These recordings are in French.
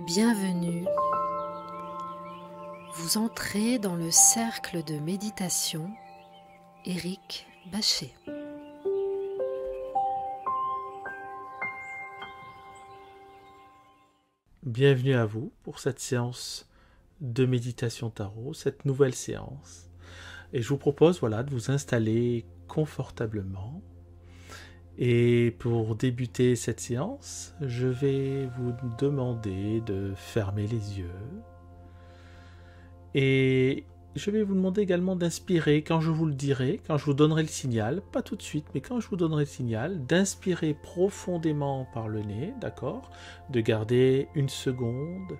Bienvenue. Vous entrez dans le cercle de méditation Éric Bachet. Bienvenue à vous pour cette séance de méditation tarot, cette nouvelle séance. Et je vous propose de vous installer confortablement. Et pour débuter cette séance, je vais vous demander de fermer les yeux. Et je vais vous demander également d'inspirer quand je vous le dirai, quand je vous donnerai le signal, pas tout de suite, mais quand je vous donnerai le signal, d'inspirer profondément par le nez, d'accord ? De garder une seconde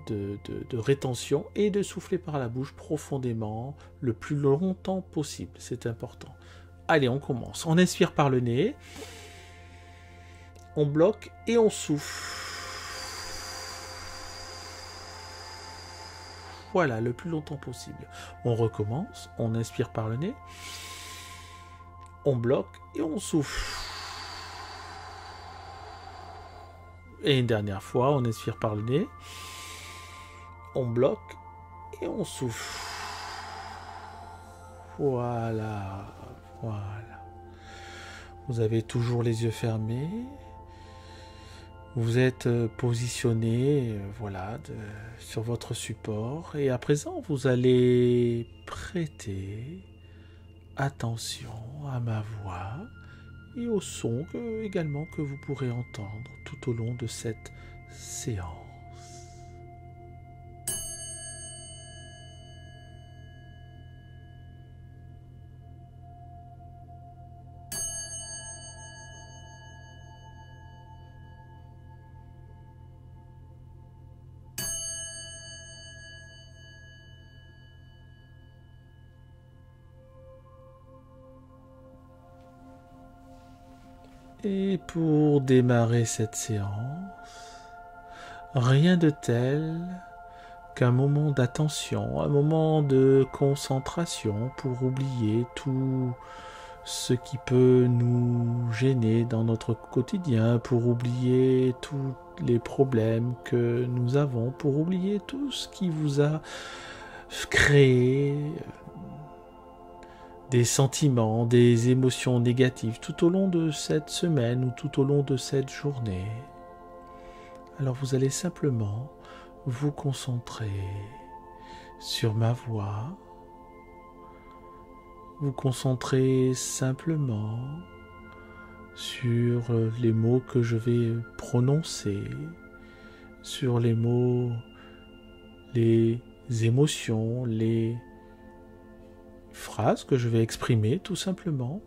de rétention et de souffler par la bouche profondément le plus longtemps possible, c'est important. Allez, on commence. On inspire par le nez, on bloque et on souffle. Voilà, le plus longtemps possible. On recommence, on inspire par le nez, on bloque et on souffle. Et une dernière fois, on inspire par le nez, on bloque et on souffle. Voilà. Vous avez toujours les yeux fermés. Vous êtes positionné, sur votre support. Et à présent, vous allez prêter attention à ma voix et au son également que vous pourrez entendre tout au long de cette séance. Et pour démarrer cette séance, rien de tel qu'un moment d'attention, un moment de concentration pour oublier tout ce qui peut nous gêner dans notre quotidien, pour oublier tous les problèmes que nous avons, pour oublier tout ce qui vous a créé des sentiments, des émotions négatives tout au long de cette semaine ou tout au long de cette journée. Alors vous allez simplement vous concentrer sur ma voix, vous concentrer simplement sur les mots que je vais prononcer, sur les mots, les émotions, les phrases que je vais exprimer tout simplement.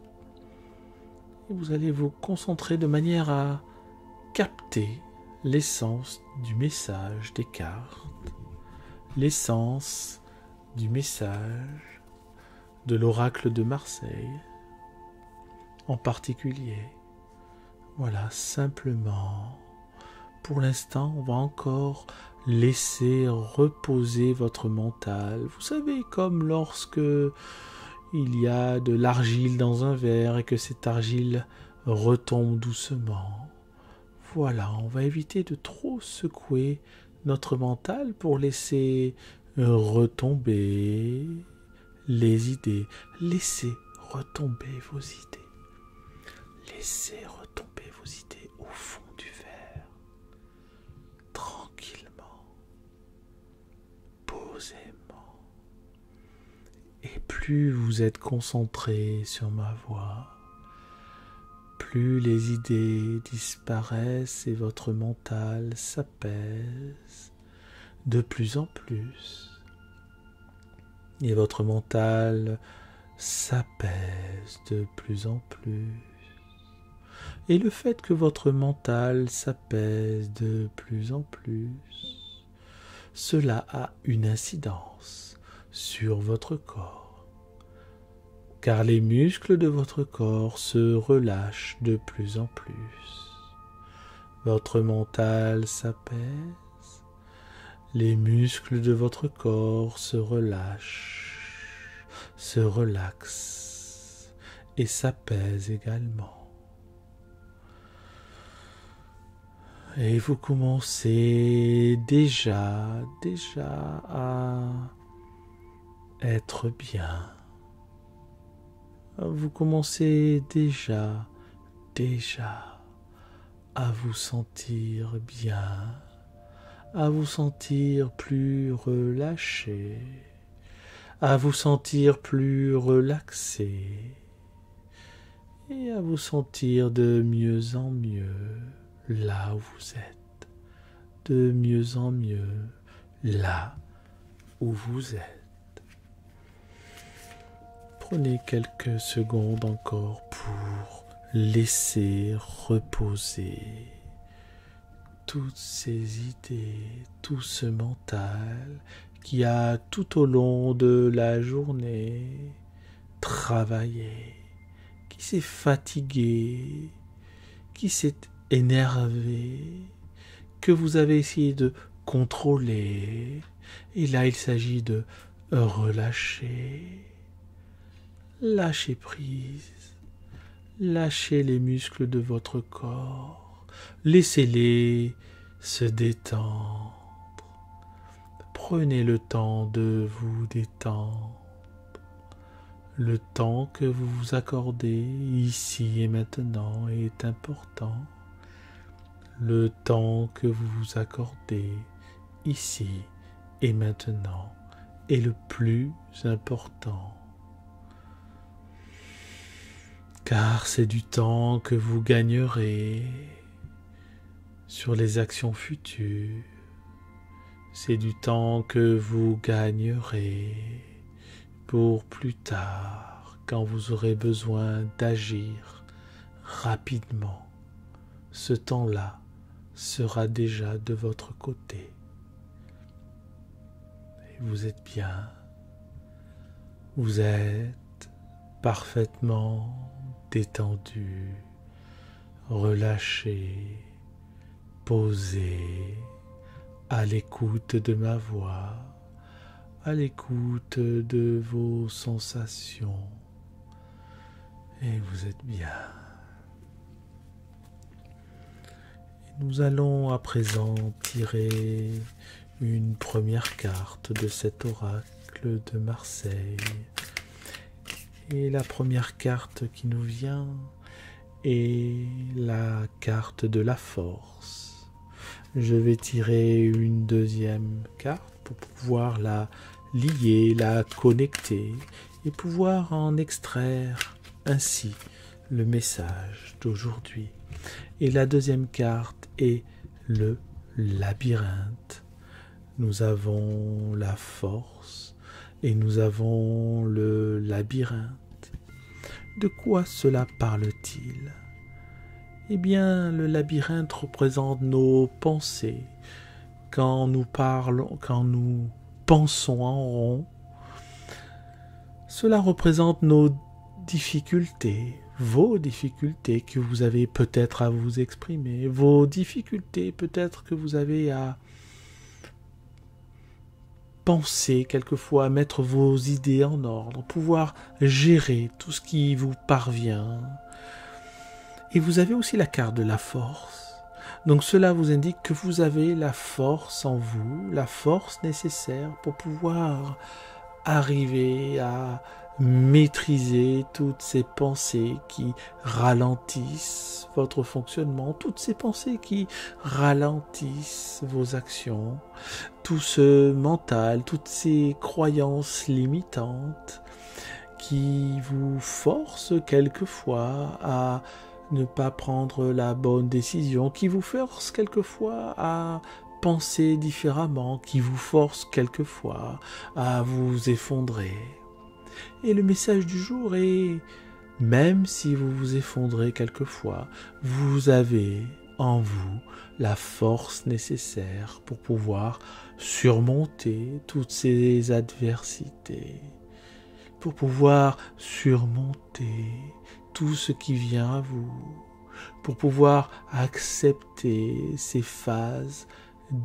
Et vous allez vous concentrer de manière à capter l'essence du message des cartes, l'essence du message de l'oracle de Marseille en particulier. Voilà, simplement, pour l'instant, on va encore laisser reposer votre mental. Vous savez, comme lorsque il y a de l'argile dans un verre et que cette argile retombe doucement. Voilà, on va éviter de trop secouer notre mental pour laisser retomber les idées. Laissez retomber vos idées. Laissez retomber vos idées au fond du verre. Tranquillement. Posément. Et plus vous êtes concentré sur ma voix, plus les idées disparaissent et votre mental s'apaise de plus en plus. Et votre mental s'apaise de plus en plus. Et le fait que votre mental s'apaise de plus en plus, cela a une incidence sur votre corps. Car les muscles de votre corps se relâchent de plus en plus. Votre mental s'apaise, les muscles de votre corps se relâchent, se relaxent et s'apaisent également. Et vous commencez déjà à être bien. Vous commencez déjà à vous sentir bien, à vous sentir plus relâché, à vous sentir plus relaxé et à vous sentir de mieux en mieux là où vous êtes, de mieux en mieux là où vous êtes. Prenez quelques secondes encore pour laisser reposer toutes ces idées, tout ce mental qui a tout au long de la journée travaillé, qui s'est fatigué, qui s'est énervé, que vous avez essayé de contrôler. Et là, il s'agit de relâcher. Lâchez prise, lâchez les muscles de votre corps, laissez-les se détendre. Prenez le temps de vous détendre, le temps que vous vous accordez ici et maintenant est important. Le temps que vous vous accordez ici et maintenant est le plus important. Car c'est du temps que vous gagnerez sur les actions futures. C'est du temps que vous gagnerez pour plus tard, quand vous aurez besoin d'agir rapidement. Ce temps-là sera déjà de votre côté. Et vous êtes bien. Vous êtes parfaitement détendu, relâché, posé, à l'écoute de ma voix, à l'écoute de vos sensations. Et vous êtes bien. Et nous allons à présent tirer une première carte de cet oracle de Marseille. Et la première carte qui nous vient est la carte de la force. Je vais tirer une deuxième carte pour pouvoir la lier, la connecter et pouvoir en extraire ainsi le message d'aujourd'hui. Et la deuxième carte est le labyrinthe. Nous avons la force et nous avons le labyrinthe. De quoi cela parle-t-il ? Eh bien, le labyrinthe représente nos pensées. Quand nous pensons en rond, cela représente nos difficultés, vos difficultés que vous avez peut-être à vous exprimer, vos difficultés peut-être que vous avez à penser quelquefois, à mettre vos idées en ordre, pouvoir gérer tout ce qui vous parvient. Et vous avez aussi la carte de la force. Donc cela vous indique que vous avez la force en vous, la force nécessaire pour pouvoir arriver à maîtriser toutes ces pensées qui ralentissent votre fonctionnement, toutes ces pensées qui ralentissent vos actions, tout ce mental, toutes ces croyances limitantes qui vous forcent quelquefois à ne pas prendre la bonne décision, qui vous forcent quelquefois à penser différemment, qui vous forcent quelquefois à vous effondrer. Et le message du jour est, même si vous vous effondrez quelquefois, vous avez en vous la force nécessaire pour pouvoir surmonter toutes ces adversités, pour pouvoir surmonter tout ce qui vient à vous, pour pouvoir accepter ces phases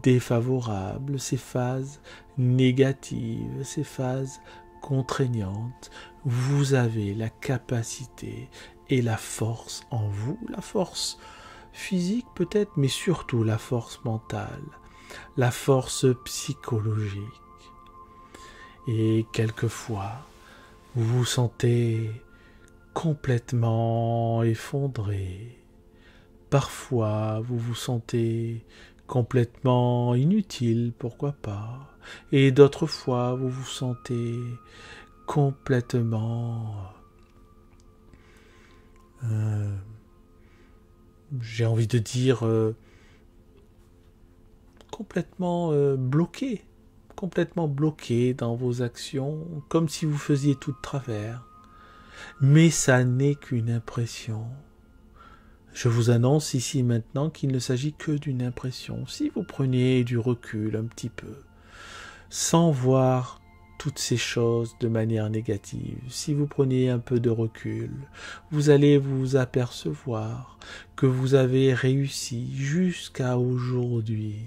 défavorables, ces phases négatives, ces phases contraignantes. Vous avez la capacité et la force en vous, la force physique peut-être, mais surtout la force mentale, la force psychologique. Et quelquefois, vous vous sentez complètement effondré. Parfois, vous vous sentez complètement inutile, pourquoi pas. Et d'autres fois, vous vous sentez complètement, j'ai envie de dire, complètement bloqué dans vos actions, comme si vous faisiez tout de travers. Mais ça n'est qu'une impression. Je vous annonce ici maintenant qu'il ne s'agit que d'une impression. Si vous preniez du recul un petit peu, sans voir toutes ces choses de manière négative, si vous preniez un peu de recul, vous allez vous apercevoir que vous avez réussi jusqu'à aujourd'hui,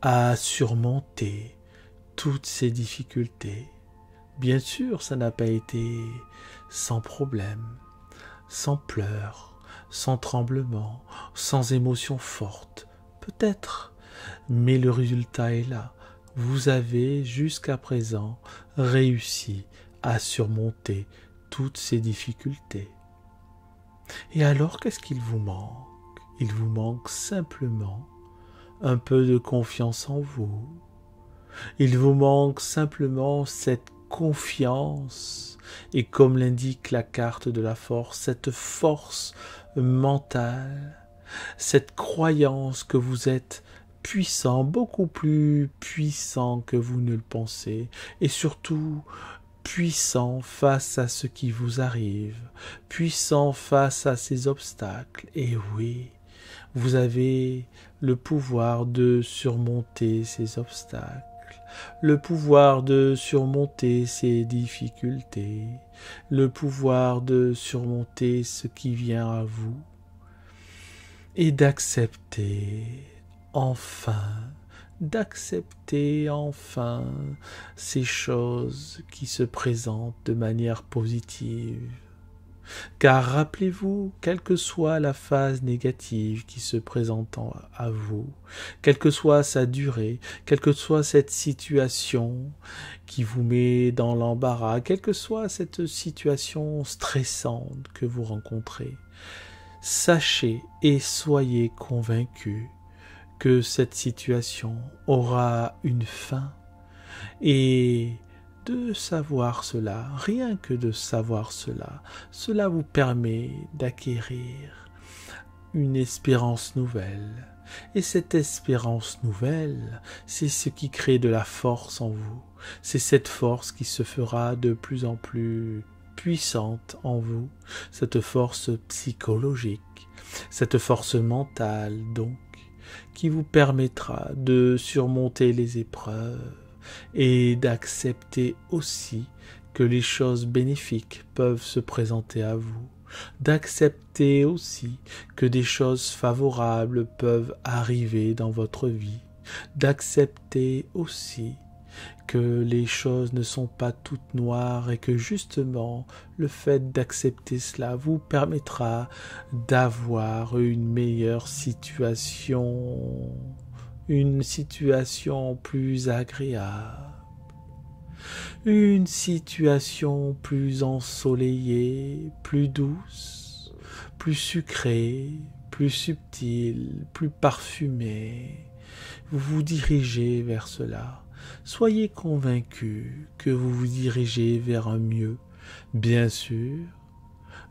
à surmonter toutes ces difficultés. Bien sûr, ça n'a pas été sans problème, sans pleurs, sans tremblements, sans émotions fortes, peut-être, mais le résultat est là. Vous avez jusqu'à présent réussi à surmonter toutes ces difficultés. Et alors, qu'est-ce qu'il vous manque? Il vous manque simplement un peu de confiance en vous. Il vous manque simplement cette confiance, et comme l'indique la carte de la force, cette force mentale, cette croyance que vous êtes puissant, beaucoup plus puissant que vous ne le pensez, et surtout puissant face à ce qui vous arrive, puissant face à ces obstacles. Et oui, vous avez le pouvoir de surmonter ces obstacles, le pouvoir de surmonter ces difficultés, le pouvoir de surmonter ce qui vient à vous, et d'accepter enfin ces choses qui se présentent de manière positive. Car rappelez-vous, quelle que soit la phase négative qui se présente à vous, quelle que soit sa durée, quelle que soit cette situation qui vous met dans l'embarras, quelle que soit cette situation stressante que vous rencontrez, sachez et soyez convaincus que cette situation aura une fin. Et de savoir cela, rien que de savoir cela, cela vous permet d'acquérir une espérance nouvelle. Et cette espérance nouvelle, c'est ce qui crée de la force en vous. C'est cette force qui se fera de plus en plus puissante en vous, cette force psychologique, cette force mentale donc, qui vous permettra de surmonter les épreuves et d'accepter aussi que les choses bénéfiques peuvent se présenter à vous, d'accepter aussi que des choses favorables peuvent arriver dans votre vie, d'accepter aussi que les choses ne sont pas toutes noires et que justement le fait d'accepter cela vous permettra d'avoir une meilleure situation, une situation plus agréable, une situation plus ensoleillée, plus douce, plus sucrée, plus subtile, plus parfumée. Vous vous dirigez vers cela. Soyez convaincus que vous vous dirigez vers un mieux. Bien sûr,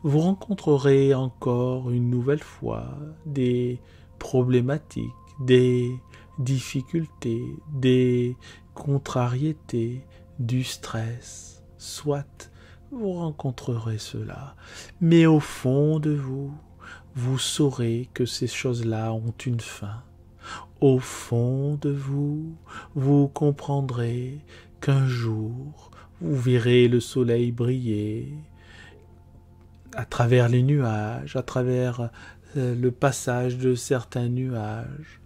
vous rencontrerez encore une nouvelle fois des problématiques, des difficultés, des contrariétés, du stress. Soit vous rencontrerez cela, mais au fond de vous, vous saurez que ces choses-là ont une fin. Au fond de vous, vous comprendrez qu'un jour, vous verrez le soleil briller à travers les nuages, à travers le passage de certains nuages.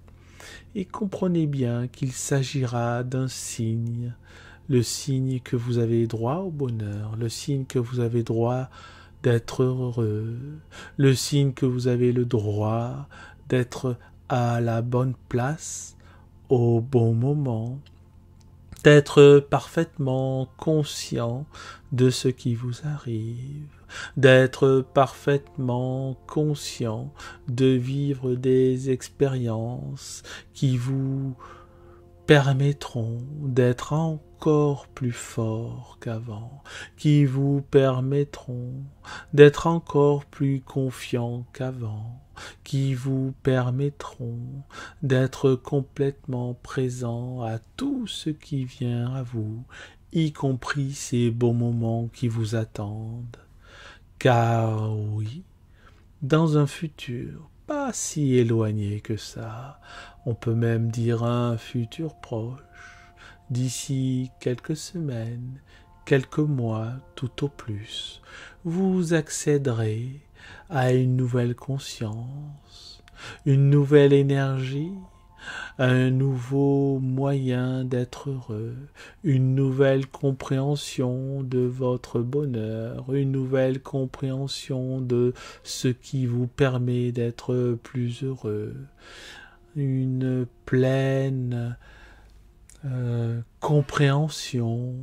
Et comprenez bien qu'il s'agira d'un signe, le signe que vous avez droit au bonheur, le signe que vous avez droit d'être heureux, le signe que vous avez le droit d'être à la bonne place au bon moment, d'être parfaitement conscient de ce qui vous arrive, d'être parfaitement conscient de vivre des expériences qui vous permettront d'être encore plus fort qu'avant, qui vous permettront d'être encore plus confiant qu'avant, qui vous permettront d'être complètement présent à tout ce qui vient à vous, y compris ces beaux moments qui vous attendent. Car oui, dans un futur pas si éloigné que ça, on peut même dire un futur proche, d'ici quelques semaines, quelques mois tout au plus, vous accéderez à une nouvelle conscience, une nouvelle énergie, un nouveau moyen d'être heureux, une nouvelle compréhension de votre bonheur, une nouvelle compréhension de ce qui vous permet d'être plus heureux, une pleine compréhension,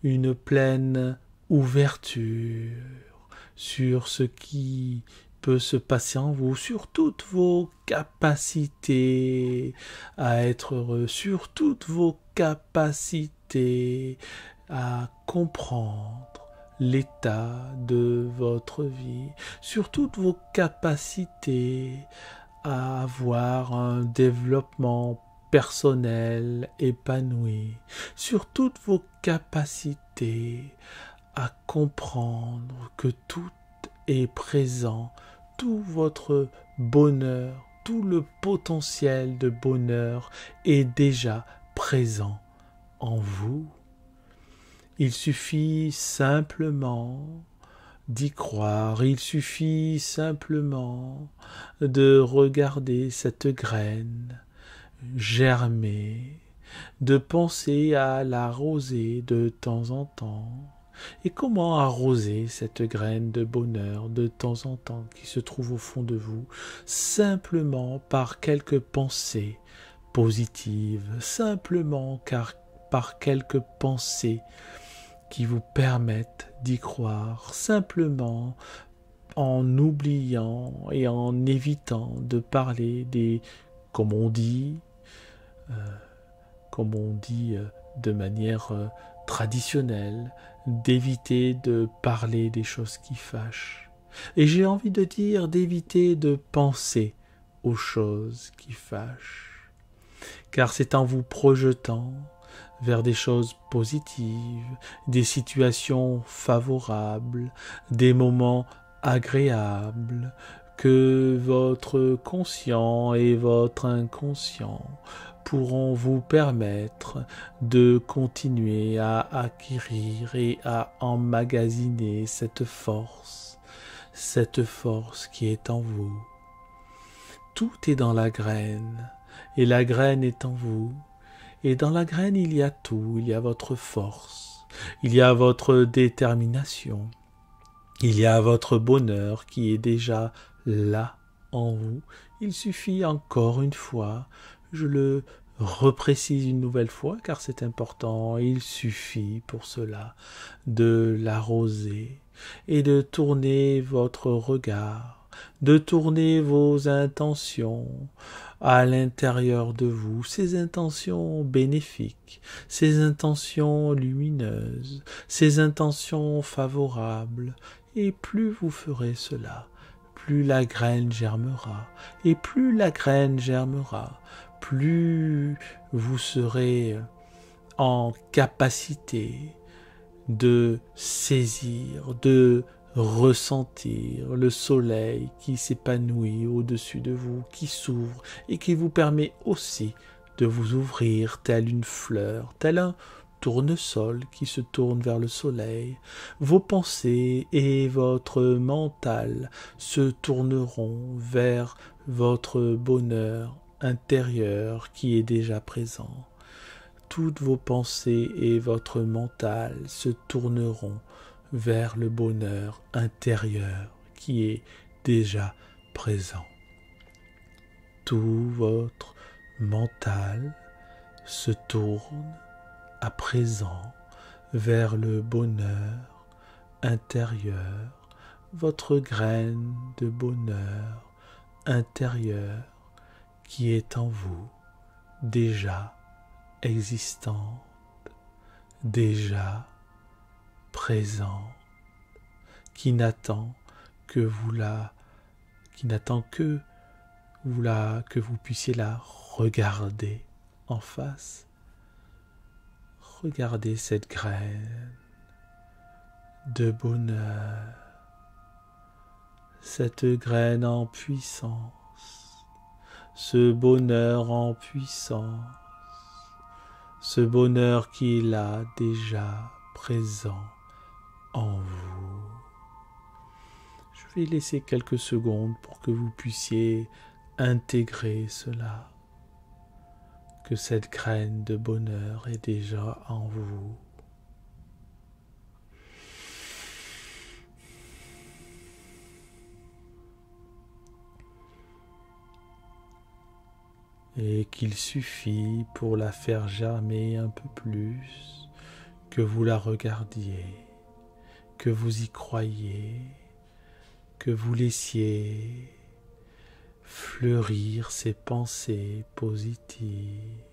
une pleine ouverture sur ce qui peut se passer en vous, sur toutes vos capacités à être heureux, sur toutes vos capacités à comprendre l'état de votre vie, sur toutes vos capacités à avoir un développement personnel épanoui, sur toutes vos capacités à comprendre que tout est présent, tout votre bonheur, tout le potentiel de bonheur est déjà présent en vous. Il suffit simplement d'y croire, il suffit simplement de regarder cette graine germer, de penser à l'arroser de temps en temps. Et comment arroser cette graine de bonheur de temps en temps qui se trouve au fond de vous? Simplement par quelques pensées positives, simplement par quelques pensées qui vous permettent d'y croire, simplement en oubliant et en évitant de parler des, comme on dit de manière traditionnelle, d'éviter de parler des choses qui fâchent. Et j'ai envie de dire d'éviter de penser aux choses qui fâchent. Car c'est en vous projetant vers des choses positives, des situations favorables, des moments agréables, que votre conscient et votre inconscient pourront vous permettre de continuer à acquérir et à emmagasiner cette force qui est en vous. Tout est dans la graine, et la graine est en vous, et dans la graine il y a tout, il y a votre force, il y a votre détermination, il y a votre bonheur qui est déjà là en vous. Il suffit encore une fois, je le reprécise une nouvelle fois car c'est important, il suffit pour cela de l'arroser et de tourner votre regard, de tourner vos intentions à l'intérieur de vous, ces intentions bénéfiques, ces intentions lumineuses, ces intentions favorables, et plus vous ferez cela, plus la graine germera, et plus la graine germera, plus vous serez en capacité de saisir, de ressentir le soleil qui s'épanouit au-dessus de vous, qui s'ouvre et qui vous permet aussi de vous ouvrir tel une fleur, tel un tournesol qui se tourne vers le soleil. Vos pensées et votre mental se tourneront vers votre bonheur intérieur qui est déjà présent. Toutes vos pensées et votre mental se tourneront vers le bonheur intérieur qui est déjà présent. Tout votre mental se tourne à présent vers le bonheur intérieur, votre graine de bonheur intérieur qui est en vous, déjà existante, déjà présente, qui n'attend que vous puissiez la regarder en face. Regardez cette graine de bonheur, cette graine en puissance, ce bonheur en puissance, ce bonheur qui est là déjà présent en vous. Je vais laisser quelques secondes pour que vous puissiez intégrer cela, que cette graine de bonheur est déjà en vous. Et qu'il suffit pour la faire germer un peu plus, que vous la regardiez, que vous y croyiez, que vous laissiez fleurir ces pensées positives,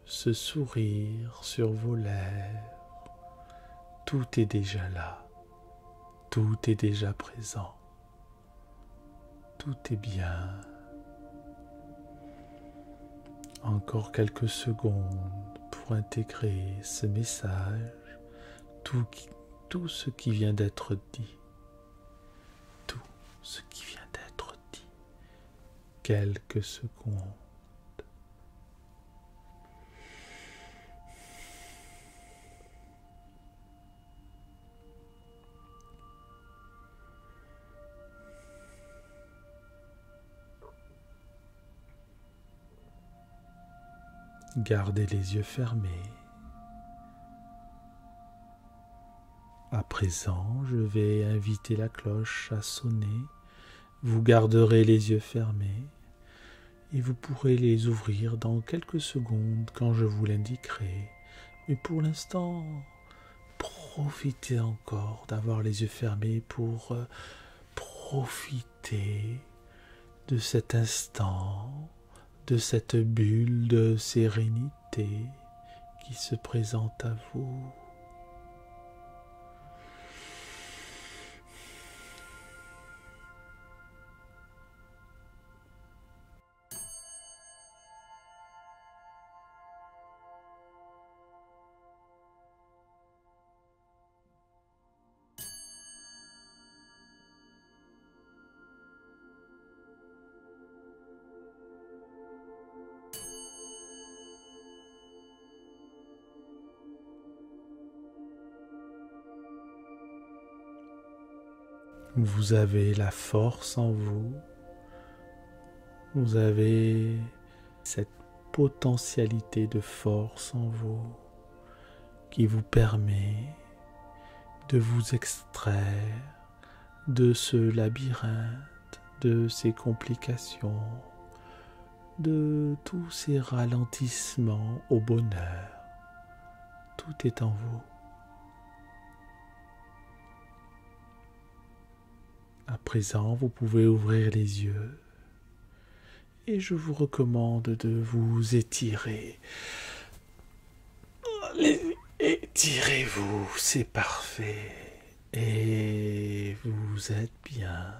ce sourire sur vos lèvres. Tout est déjà là, tout est déjà présent, tout est bien. Encore quelques secondes pour intégrer ce message, tout ce qui vient d'être dit, tout ce qui vient d'être dit, quelques secondes. Gardez les yeux fermés. À présent, je vais inviter la cloche à sonner. Vous garderez les yeux fermés et vous pourrez les ouvrir dans quelques secondes quand je vous l'indiquerai. Mais pour l'instant, profitez encore d'avoir les yeux fermés pour profiter de cet instant, de cette bulle de sérénité qui se présente à vous. Vous avez la force en vous, vous avez cette potentialité de force en vous qui vous permet de vous extraire de ce labyrinthe, de ces complications, de tous ces ralentissements au bonheur. Tout est en vous. À présent, vous pouvez ouvrir les yeux et je vous recommande de vous étirer. Étirez-vous, c'est parfait. Et vous êtes bien.